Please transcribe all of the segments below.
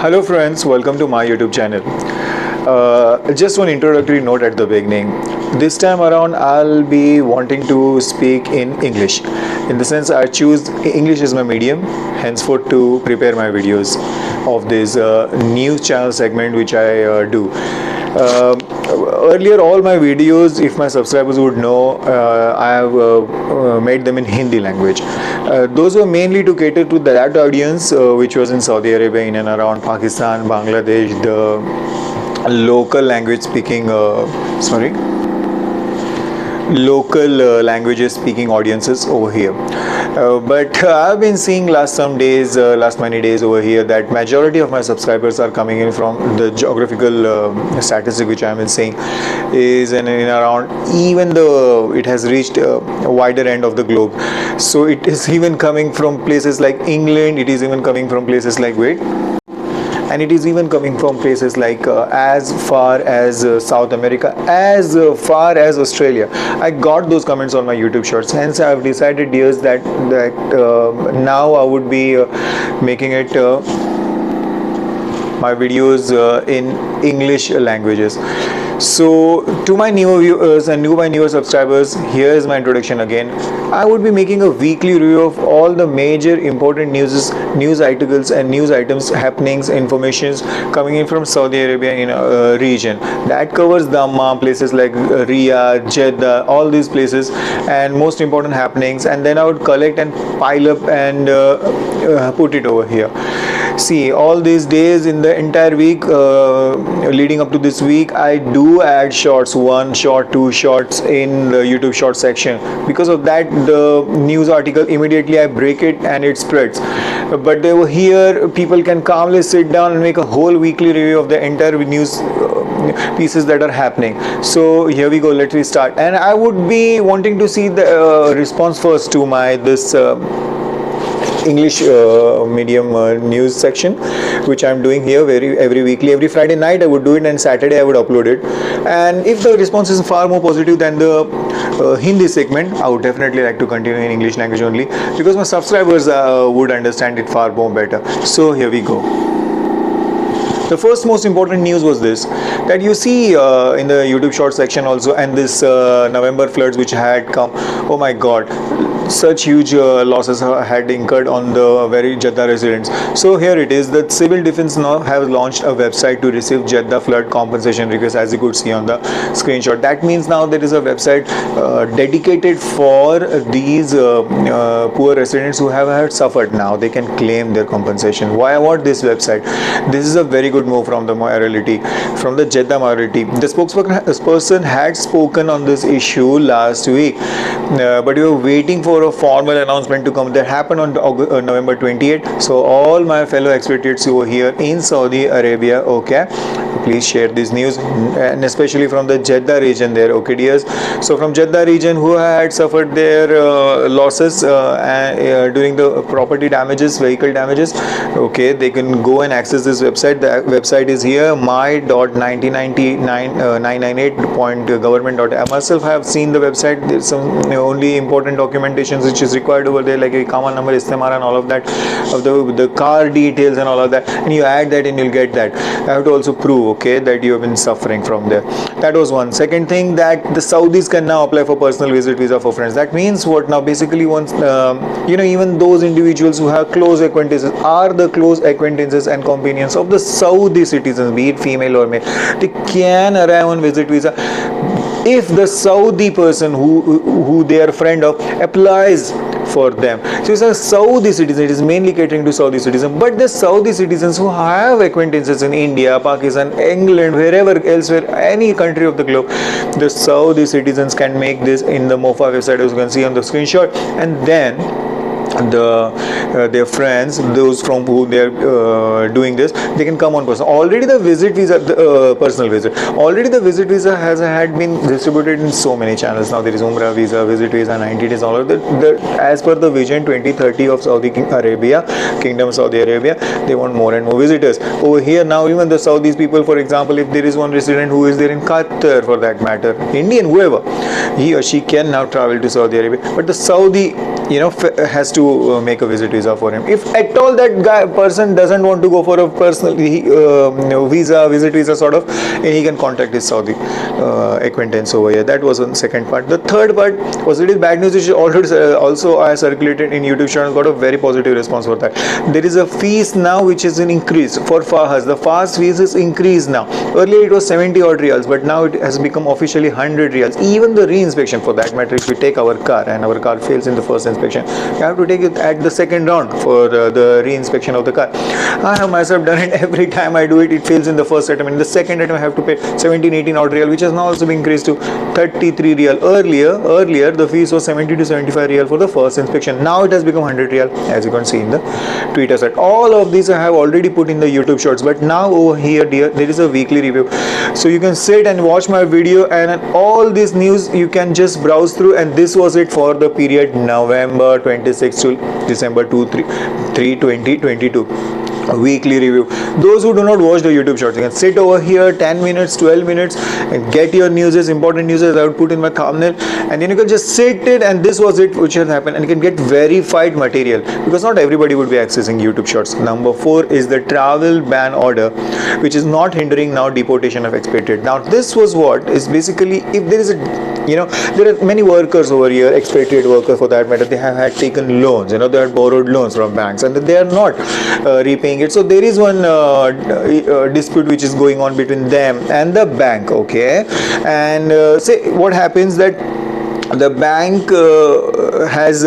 Hello friends, welcome to my YouTube channel. Just one introductory note at the beginning. This time around I'll be wanting to speak in English. In the sense I choose English as my medium henceforth to prepare my videos of this news channel segment which I do. Earlier all my videos, if my subscribers would know, I have made them in Hindi language. Those were mainly to cater to that audience which was in Saudi Arabia, in and around Pakistan, Bangladesh, the local language speaking local languages speaking audiences over here. But I've been seeing last many days over here that majority of my subscribers are coming in from the geographical statistic which I am seeing is in around, even though it has reached a wider end of the globe. So it is even coming from places like England, it is even coming from places like and it is even coming from places like as far as South America, as far as Australia. I got those comments on my YouTube shorts, hence I have decided, dears, that now I would be making it my videos in English languages. So to my newer viewers and newer subscribers, here is my introduction again. I would be making a weekly review of all the major important news articles and news items, happenings, informations coming in from Saudi Arabia in region. That covers Dammam, places like Riyadh, Jeddah, all these places and most important happenings, and then I would collect and pile up and put it over here. See, all these days in the entire week leading up to this week, I do add shorts, 1 short, 2 shorts in the YouTube short section. Because of that, the news article, immediately I break it and it spreads. But over here, people can calmly sit down and make a whole weekly review of the entire news pieces that are happening. So here we go, let's start. And I would be wanting to see the response first to my this English medium news section which I'm doing here every weekly. Every Friday night I would do it and Saturday I would upload it, and if the response is far more positive than the Hindi segment, I would definitely like to continue in English language only, because my subscribers would understand it far more better. So here we go. The first most important news was this, that you see in the YouTube short section also, and this November floods which had come. Oh my god, such huge losses had incurred on the very Jeddah residents. So here it is, the civil defense now have launched a website to receive Jeddah flood compensation request, as you could see on the screenshot. That means now there is a website dedicated for these poor residents who have had suffered. Now they can claim their compensation. What this website? This is a very good move from the mayoralty, from the Jeddah mayoralty. The spokesperson had spoken on this issue last week, but we were waiting for a formal announcement to come. That happened on November 28th. So all my fellow expatriates over here in Saudi Arabia, okay, please share this news, and especially from the Jeddah region there, okay dears. So from Jeddah region, who had suffered their losses during the property damages, vehicle damages, okay, they can go and access this website. The website is here, my.998.government.in. I myself have seen the website. There's some only important documentation which is required over there, like a common number, istimara, and all of that, of the car details and all of that, and you add that and you'll get that. I have to also prove, okay, that you have been suffering from there. That was one. Second thing, that the Saudis can now apply for personal visit visa for friends. That means what now? Basically, once even those individuals who have close acquaintances, are the close acquaintances and companions of the Saudi citizens, be it female or male, they can arrive on visit visa if the Saudi person who they are friend of applies for them. So it's a Saudi citizen, it is mainly catering to Saudi citizens, but the Saudi citizens who have acquaintances in India, Pakistan, England, wherever elsewhere, any country of the globe, the Saudi citizens can make this in the MOFA website, as you can see on the screenshot, and then their friends, those from who they are doing this, they can come on person. Already the visit visa, personal visit, already the visit visa had been distributed in so many channels. Now there is Umrah visa, visit visa, 90 days, all of that. As per the vision 2030 of Kingdom of Saudi Arabia, they want more and more visitors. Over here now, even the Saudis people, for example, if there is one resident who is there in Qatar, for that matter, Indian, whoever, he or she can now travel to Saudi Arabia. But the Saudi, has to make a visit visa for him. If at all that person doesn't want to go for a personal visit visa sort of, and he can contact his Saudi acquaintance over here. That was one second part. The third part was little bad news, which also I circulated in YouTube channel, got a very positive response for that. There is a fees now which is an increase for FAHAs. The FAS fees is increased now. Earlier it was 70 odd riyals, but now it has become officially 100 riyals. Even the re-inspection, for that matter, if we take our car and our car fails in the first inspection, you have to take it at the second round for the re-inspection of the car. I have myself done it. Every time I do it, it fails in the first attempt. In the second attempt, I have to pay 17-18 odd riyal, which has now also been increased to 33 riyal. Earlier the fees was 70 to 75 riyal for the first inspection. Now it has become 100 riyal, as you can see in the Twitter set. All of these I have already put in the YouTube shorts, but now over here, dear, there is a weekly review, so you can sit and watch my video, and all this news you can just browse through. And this was it for the period November 26 to December 3, 2022. Weekly review. Those who do not watch the YouTube shorts, you can sit over here 10 minutes, 12 minutes and get your news, important news I would put in my thumbnail, and then you can just sit it, and this was it which has happened, and you can get verified material, because not everybody would be accessing YouTube shorts. Number 4 is the travel ban order, which is not hindering now deportation of expatriate. Now this was what is basically, if there is a, there are many workers over here, expatriate workers for that matter, they have had taken loans, they had borrowed loans from banks, and they are not repaying it. So there is one dispute which is going on between them and the bank, okay? And say what happens that the bank has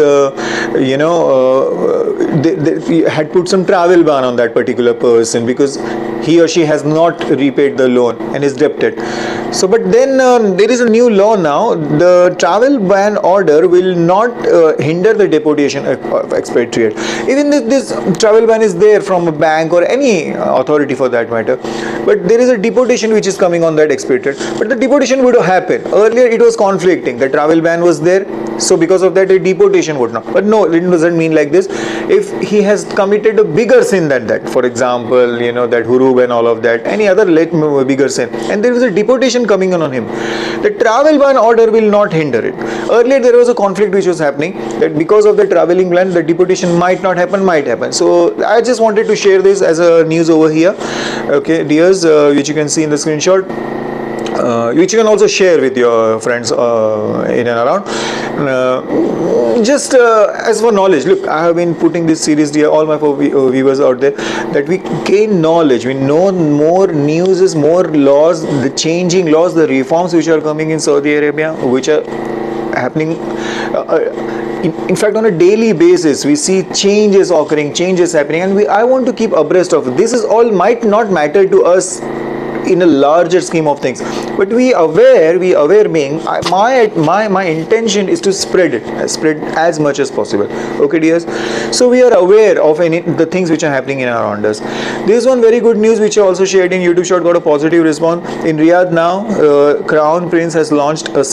they had put some travel ban on that particular person because he or she has not repaid the loan and is debted. So but then there is a new law now. The travel ban order will not hinder the deportation of expatriate. Even if this travel ban is there from a bank or any authority for that matter, but there is a deportation which is coming on that expatriate, but the deportation would happen. Earlier it was conflicting. The travel ban was there, so because of that a deportation would not. But no, it doesn't mean like this. If he has committed a bigger sin than that, for example, that hurub and all of that, any other bigger sin, and there is a deportation coming on him, the travel ban order will not hinder it. Earlier there was a conflict which was happening, that because of the traveling ban the deportation might not happen, might happen. So I just wanted to share this as a news over here, okay dears, which you can see in the screenshot, which you can also share with your friends in and around. Just as for knowledge, look, I have been putting this series, dear, all my viewers out there, that we gain knowledge, we know more news, more laws, the changing laws, the reforms which are coming in Saudi Arabia, which are happening. In fact, on a daily basis, we see changes occurring, changes happening, and I want to keep abreast of it. This is all might not matter to us in a larger scheme of things, but we aware being, my intention is to spread as much as possible, okay dears. So we are aware of the things which are happening in around us. There is one very good news which I also shared in YouTube short, got a positive response. In Riyadh now, Crown Prince has launched a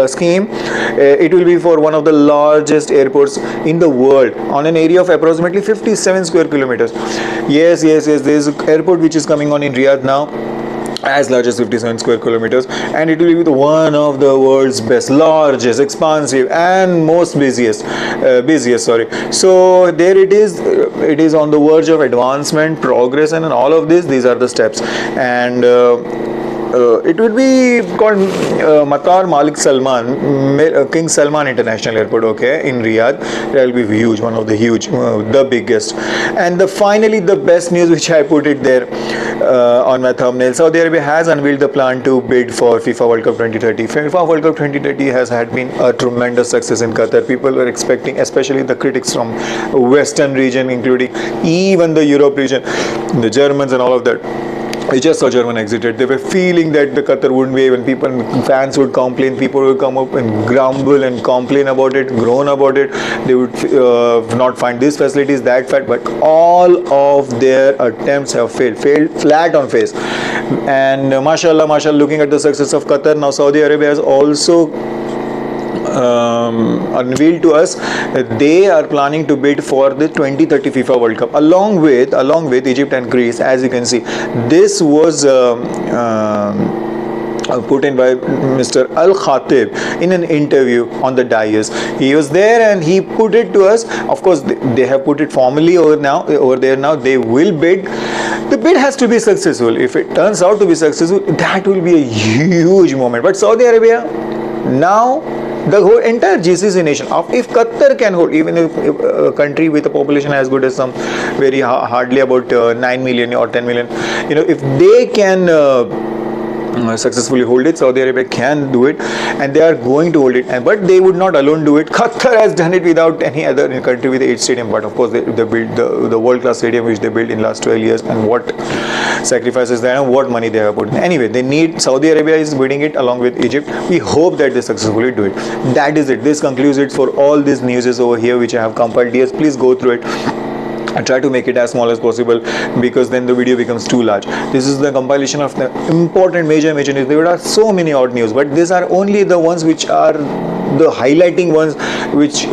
scheme. It will be for one of the largest airports in the world on an area of approximately 57 square kilometers. Yes, there is an airport which is coming on in Riyadh now, as large as 57 square kilometers, and it will be one of the world's best, largest, expansive and most busiest. So there it is on the verge of advancement, progress, and all of these are the steps. And it would be called Matar Malik Salman, King Salman International Airport, okay, in Riyadh. That will be huge, one of the huge, the biggest. And finally the best news which I put it there on my thumbnail, Saudi Arabia has unveiled the plan to bid for FIFA World Cup 2030. FIFA World Cup 2030 has been a tremendous success in Qatar. People were expecting, especially the critics from Western region, including even the Europe region, the Germans and all of that. I just saw German exited. They were feeling that the Qatar wouldn't be, when fans would complain, people would come up and grumble and complain about it, groan about it. They would not find these facilities, that fact, but all of their attempts have failed flat on face. And mashallah, looking at the success of Qatar, now Saudi Arabia has also unveiled to us that they are planning to bid for the 2030 FIFA World Cup along with Egypt and Greece. As you can see, this was put in by Mr. Al Khatib in an interview on the dais. He was there and he put it to us. Of course, they have put it formally over there now. They will bid. The bid has to be successful. If it turns out to be successful, that will be a huge moment. But Saudi Arabia now, the whole entire GCC nation, if Qatar can hold, even if a country with a population as good as some very hardly about 9 million or 10 million, if they can successfully hold it, Saudi Arabia can do it, and they are going to hold it. But they would not alone do it. Qatar has done it without any other country with 8 stadium. But of course, they built the world-class stadium which they built in last 12 years, and what sacrifices they have, and what money they have put in. Anyway, they need, Saudi Arabia is bidding it along with Egypt. We hope that they successfully do it. That is it. This concludes it for all these news over here which I have compiled. Yes, please go through it. I try to make it as small as possible, because then the video becomes too large. This is the compilation of the important major news. There are so many odd news, but these are only the ones which are the highlighting ones, which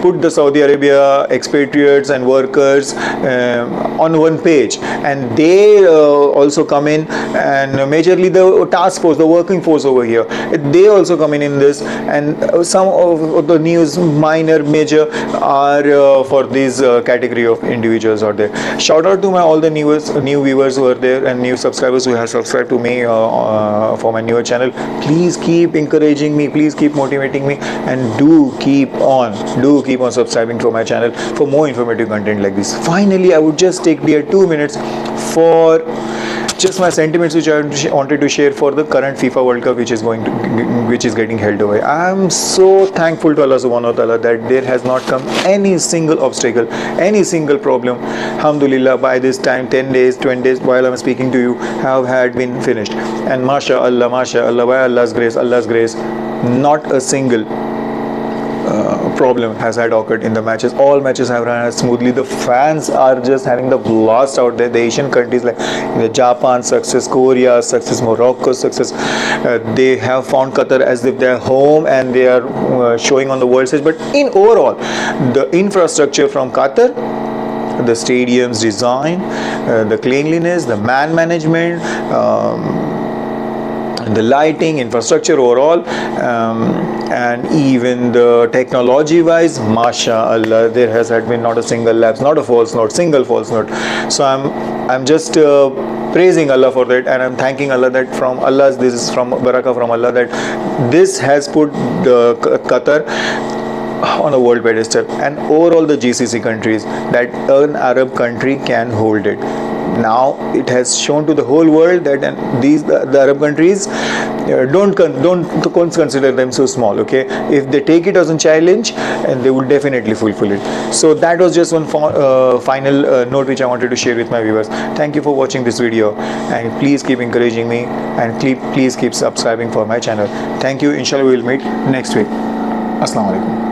put the Saudi Arabia expatriates and workers on one page, and they also come in, and majorly the task force, the working force over here, they also come in this, and some of the news, minor, major, are for this category of individuals out there. Shout out to all the new viewers who are there and new subscribers who have subscribed to me for my newer channel. Please keep encouraging me, please keep motivating me, and do keep on subscribing to my channel for more informative content like this. Finally, I would just take the 2 minutes for just my sentiments which I wanted to share for the current FIFA World Cup which is getting held away. I am so thankful to Allah subhanahu wa ta'ala that there has not come any single obstacle, any single problem. Alhamdulillah, by this time 10 days, 20 days while I am speaking to you had been finished, and mashallah, by Allah's grace, not a single problem has had occurred in the matches. All matches have run smoothly. The fans are just having the blast out there. The Asian countries like Japan success, Korea success, Morocco success, they have found Qatar as if they're home, and they are showing on the world stage. But in overall, the infrastructure from Qatar, the stadium's design, the cleanliness, the man management, the lighting, infrastructure overall, and even the technology wise, mashallah, there has been not a single lapse, not a false note, single false note. So I'm just praising Allah for that, and I'm thanking Allah that from Allah, this is from barakah from Allah, that this has put the Qatar on a world pedestal, and overall the GCC countries, that an Arab country can hold it. Now it has shown to the whole world that the Arab countries don't consider them so small. Okay, if they take it as a challenge, and they will definitely fulfill it. So that was just one final note which I wanted to share with my viewers. Thank you for watching this video, and please keep encouraging me, and please keep subscribing for my channel. Thank you. Inshallah, we will meet next week. Assalamu alaikum.